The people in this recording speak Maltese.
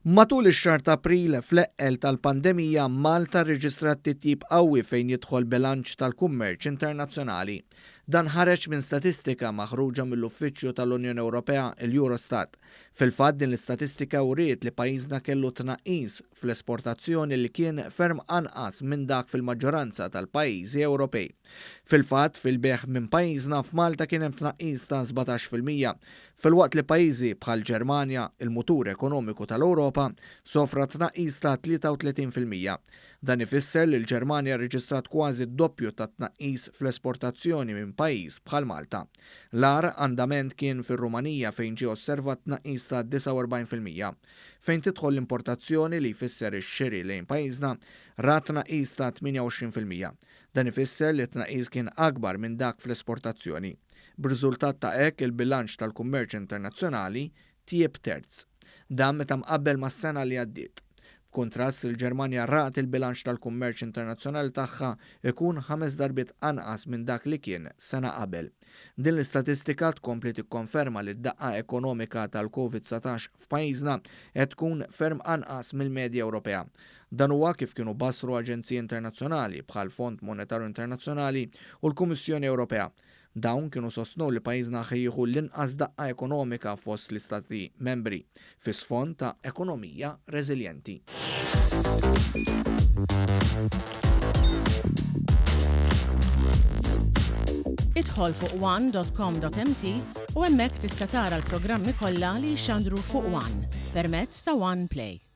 Matul ix-xahar ta' April fl-eqqel tal-pandemija Malta rreġistrat titjib qawwi fejn jidħol bilanċ tal-kummerċ internazzjonali. Dan ħareġ minn statistika maħruġa mill-Uffiċċju tal-Unjoni Ewropea l-Eurostat. Fil-fatt din l-istatistika wriet li pajjiżna kellu tnaqqis fl-esportazzjoni li kien ferm anqas minn dak fil-maġġoranza tal-pajjiżi Ewropej. Fil-fatt fil-beħ minn pajjiżna f'Malta kien hemm tnaqqis ta' 17%, filwaqt li pajjiżi bħal Ġermanja, il-mutur ekonomiku tal-Ewropa, sofra tnaqqis ta' 33%. Dan ifisser li l-Ġermanja rreġistrat kważi d-doppju ta' tnaqqis fl-esportazzjoni minn pajjiż bħal Malta. L-ar andament kien fir-Rumanija fejn ġie osservat tnaqqis ta' 49%. Fejn tidħol l-importazzjoni li jfisser ix-xiri lejn pajjiżna rat tnaqqis ta' 28%. Dan ifisser li tnaqqis kien akbar minn dak fl-esportazzjoni. B'riżultat ta' hekk il-bilanċ tal-kummerċ internazzjonali tieb terz. Dan meta mqabbel mas-sena li għaddiet. Kontrast il-Ġermanja raqt il-bilanċ tal-kummerċ internazzjonali tagħha ikun 5 darbiet anqas minn dak li kien sena qabel. Din l-istatistika tkompli tikkonferma li d-daqqa ekonomika tal-COVID-19 f'pajjiżna qed tkun ferm anqas mill-medja Ewropea. Dan huwa kif kienu bassru aġenziji internazzjonali bħal Fond Monetarju Internazzjonali u l-Kummissjoni Ewropea. Dawn kienu sostnu li pajjiżna ħejjieħu l-inqas daqqa ekonomika fost l-istati membri fi sfond ta' ekonomija reżiljenti. Idħol fuq one.com.mt u hemmhekk tista' tara l-programmi kollha li jxandru fuq One permezz ta' One Play.